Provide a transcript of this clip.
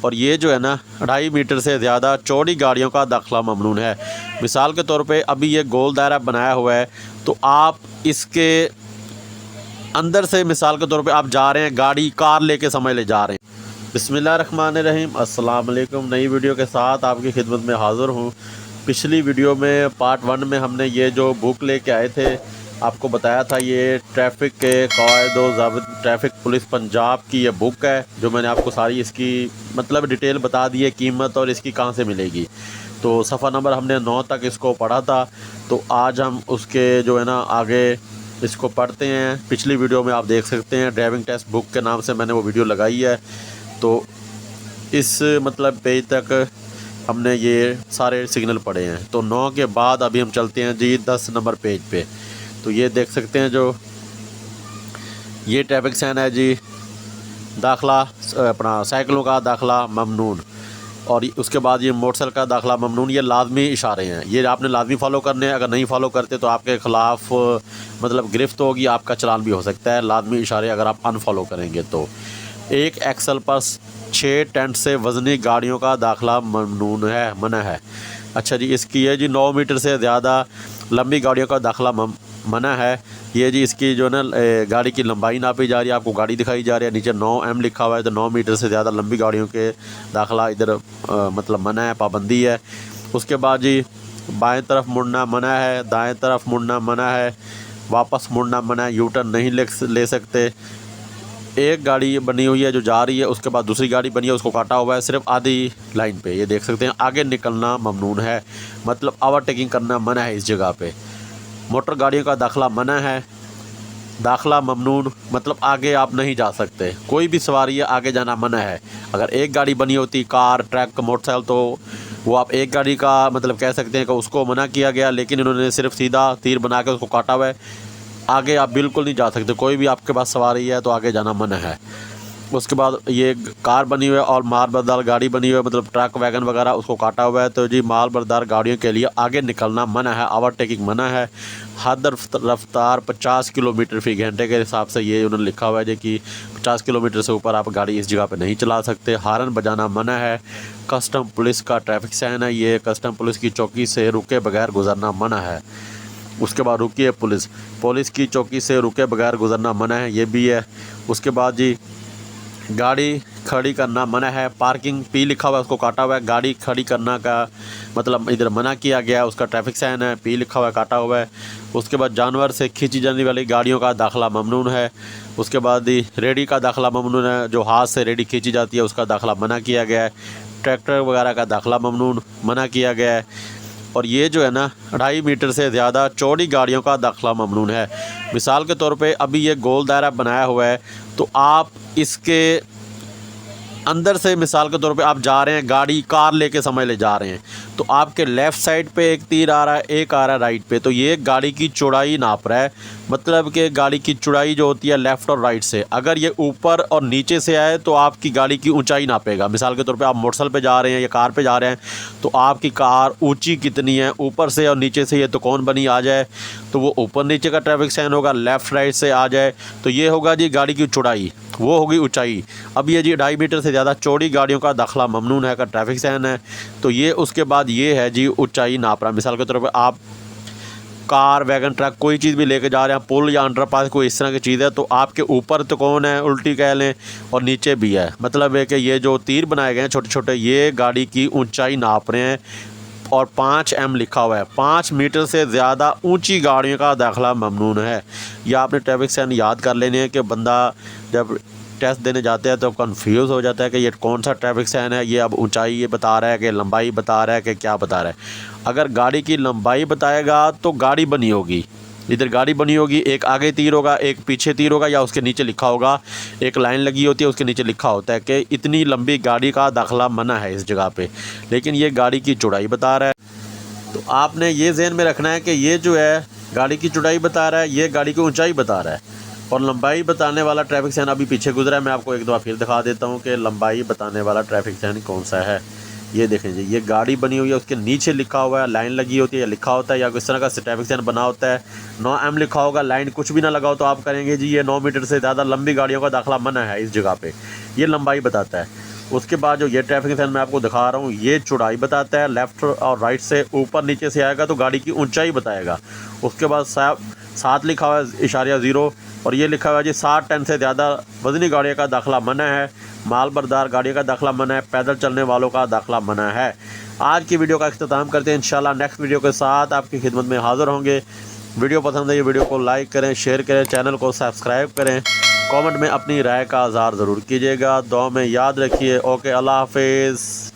और ये जो है ना 2.5 मीटर से ज़्यादा चौड़ी गाड़ियों का दाखिला ममनून है। मिसाल के तौर पे अभी ये गोल दायरा बनाया हुआ है, तो आप इसके अंदर से मिसाल के तौर पे आप जा रहे हैं, गाड़ी कार लेके समझ ले जा रहे हैं। बिस्मिल्लाहिर्रहमानिर्रहीम, अस्सलाम वालेकुम। नई वीडियो के साथ आपकी खिदमत में हाज़िर हूँ। पिछली वीडियो में पार्ट 1 में हमने ये जो बुक लेके आए थे, आपको बताया था ये ट्रैफ़िक के क़वाइद व ज़ाबित ट्रैफ़िक पुलिस पंजाब की ये बुक है, जो मैंने आपको सारी इसकी मतलब डिटेल बता दी है, कीमत और इसकी कहाँ से मिलेगी। तो सफ़ा नंबर हमने 9 तक इसको पढ़ा था, तो आज हम उसके जो है ना आगे इसको पढ़ते हैं। पिछली वीडियो में आप देख सकते हैं, ड्राइविंग टेस्ट बुक के नाम से मैंने वो वीडियो लगाई है। तो इस मतलब पेज तक हमने ये सारे सिग्नल पढ़े हैं। तो 9 के बाद अभी हम चलते हैं जी 10 नंबर पेज पे। तो ये देख सकते हैं, जो ये ट्रैफिक साइन है जी, दाखिला अपना साइकिलों का दाखिला ममनून, और उसके बाद ये मोटरसाइकिल का दाखिला ममनून। ये लाजमी इशारे हैं, ये आपने लाजमी फ़ॉलो करने हैं। अगर नहीं फ़ॉलो करते तो आपके ख़िलाफ़ मतलब गिरफ्त होगी, आपका चालान भी हो सकता है। लाजमी इशारे अगर आप अनफॉलो करेंगे तो। एक एक्सल पर 6 टेंट से वज़नी गाड़ियों का दाखिला ममनून है, मना है। अच्छा जी, इसकी है जी 9 मीटर से ज़्यादा लंबी गाड़ियों का दाखिला मना है। ये जी इसकी जो ना गाड़ी की लंबाई नापी जा रही है, आपको गाड़ी दिखाई जा रही है, नीचे 9M लिखा हुआ है। तो 9 मीटर से ज़्यादा लंबी गाड़ियों के दाखिला इधर मतलब मना है, पाबंदी है। उसके बाद जी बाएं तरफ मुड़ना मना है, दाएं तरफ मुड़ना मना है, वापस मुड़ना मना है, यू टर्न नहीं ले सकते। एक गाड़ी बनी हुई है जो जा रही है, उसके बाद दूसरी गाड़ी बनी है, उसको काटा हुआ है सिर्फ आधी लाइन पे। ये देख सकते हैं, आगे निकलना ममनून है, मतलब ओवरटेकिंग करना मना है इस जगह पे। मोटर गाड़ियों का दाखिला मना है, दाखिला ममनून मतलब आगे आप नहीं जा सकते। कोई भी सवारी है, आगे जाना मना है। अगर एक गाड़ी बनी होती, कार, ट्रक, मोटरसाइकिल, तो वो आप एक गाड़ी का मतलब कह सकते हैं कि उसको मना किया गया, लेकिन इन्होंने सिर्फ सीधा तीर बना के उसको काटा हुआ है। आगे आप बिल्कुल नहीं जा सकते, कोई भी आपके पास सवारी है तो आगे जाना मना है। उसके बाद ये कार बनी हुई है और माल बरदार गाड़ी बनी हुई है, मतलब ट्रक वैगन वगैरह, उसको काटा हुआ है। तो जी माल बरदार गाड़ियों के लिए आगे निकलना मना है, ओवरटेकिंग मना है। हद रफ्तार 50 किलोमीटर फ़ी घंटे के हिसाब से ये उन्होंने लिखा हुआ है जी कि 50 किलोमीटर से ऊपर आप गाड़ी इस जगह पे नहीं चला सकते। हारन बजाना मना है। कस्टम पुलिस का ट्रैफिक साइन है, ये कस्टम पुलिस की चौकी से रुके बगैर गुजरना मना है। उसके बाद रुकी पुलिस की चौकी से रुके बगैर गुजरना मना है, ये भी है। उसके बाद जी गाड़ी खड़ी करना मना है। पार्किंग पी लिखा हुआ है, उसको काटा हुआ है। गाड़ी खड़ी करना का मतलब इधर मना किया गया है, उसका ट्रैफिक साइन है, पी लिखा हुआ है, काटा हुआ है। उसके बाद जानवर से खींची जाने वाली गाड़ियों का दाखिला ममनून है। उसके बाद रेडी का दाखिला ममनून है, जो हाथ से रेडी खींची जाती है उसका दाखिला मना किया गया है। ट्रैक्टर वगैरह का दाखिला ममनून मना किया गया है। और ये जो है ना 2.5 मीटर से ज़्यादा चौड़ी गाड़ियों का दाखिला ममनून है। मिसाल के तौर पे अभी ये गोल दायरा बनाया हुआ है, तो आप इसके अंदर से मिसाल के तौर पे आप जा रहे हैं, गाड़ी कार लेके समझ ले जा रहे हैं, तो आपके लेफ़्ट साइड पे एक तीर आ रहा है, एक आ रहा है राइट पे। तो ये गाड़ी की चौड़ाई नाप रहा है, मतलब कि गाड़ी की चौड़ाई जो होती है लेफ़्ट और राइट से, अगर ये ऊपर और नीचे से आए तो आपकी गाड़ी की ऊंचाई नापेगा। मिसाल के तौर पे आप मोटरसाइकिल पे जा रहे हैं या कार पे जा रहे हैं, तो आपकी कार ऊंची कितनी है, ऊपर से और नीचे से ये त्रिकोण बनी आ जाए तो वो ऊपर नीचे का ट्रैफिक साइन होगा। लेफ़्ट राइट से आ जाए तो ये होगा जी गाड़ी की चौड़ाई, वो होगी ऊंचाई। अब ये जी 2.5 मीटर से ज़्यादा चौड़ी गाड़ियों का दाखिला ममनून है का ट्रैफिक साइन है। तो ये उसके बाद ये है जी ऊंचाई नाप रहा है। मिसाल के तौर पे आप कार, वैगन, ट्रक कोई चीज़ भी लेके जा रहे हैं, पुल या अंडरपास कोई इस तरह की चीज़ है, तो आपके ऊपर तो कौन है, उल्टी कह लें, और नीचे भी है। मतलब है कि ये जो तीर बनाए गए हैं छोटे छोटे, ये गाड़ी की ऊंचाई नाप रहे हैं। और 5M लिखा हुआ है, 5 मीटर से ज़्यादा ऊंची गाड़ियों का दाखिला ममनून है। या आपने ट्रैफिक साइन याद कर लेने हैं कि बंदा जब टेस्ट देने जाते हैं तो कंफ्यूज हो जाता है कि ये कौन सा ट्रैफिक साइन है, ये अब ऊंचाई ये बता रहा है कि लंबाई बता रहा है कि क्या बता रहा है। अगर गाड़ी की लंबाई बताएगा तो गाड़ी बनी होगी, इधर गाड़ी बनी होगी, एक आगे तीर होगा, एक पीछे तीर होगा, या उसके नीचे लिखा होगा, एक लाइन लगी होती है, उसके नीचे लिखा होता है कि इतनी लंबी गाड़ी का दाखिला मना है इस जगह पे, लेकिन ये गाड़ी की चौड़ाई बता रहा है। तो आपने ये ज़हन में रखना है कि ये जो है गाड़ी की चौड़ाई बता रहा है, ये गाड़ी की ऊंचाई बता रहा है। और लंबाई बताने वाला ट्रैफिक साइन अभी पीछे गुजरा है, मैं आपको एक दफ़ा फिर दिखा देता हूँ कि लंबाई बताने वाला ट्रैफिक साइन कौन सा है। ये देखें जी, ये गाड़ी बनी हुई है, उसके नीचे लिखा हुआ है, लाइन लगी होती है, या लिखा होता है, या किस तरह का ट्रैफिक साइन बना होता है। 9M लिखा होगा, लाइन कुछ भी ना लगा हो तो आप करेंगे जी ये 9 मीटर से ज़्यादा लंबी गाड़ियों का दाखिला मना है इस जगह पे, ये लंबाई बताता है। उसके बाद जो ये ट्रैफिक साइन मैं आपको दिखा रहा हूँ ये चौड़ाई बताता है, लेफ़्ट और राइट से ऊपर नीचे से आएगा तो गाड़ी की ऊंचाई बताएगा। उसके बाद 7 लिखा हुआ है *0 और ये लिखा हुआ है जी 60 टन से ज़्यादा वज़नी गाड़ियों का दाखिला मना है, माल बरदार गाड़ियों का दाखिला मना है, पैदल चलने वालों का दाखिला मना है। आज की वीडियो का इख्तिताम करते हैं। इंशाल्लाह नेक्स्ट वीडियो के साथ आपकी खिदमत में हाज़िर होंगे। वीडियो पसंद है ये वीडियो को लाइक करें, शेयर करें, चैनल को सब्सक्राइब करें, कमेंट में अपनी राय का इज़हार ज़रूर कीजिएगा। दुआ में याद रखिए। ओके, अल्लाह हाफिज़।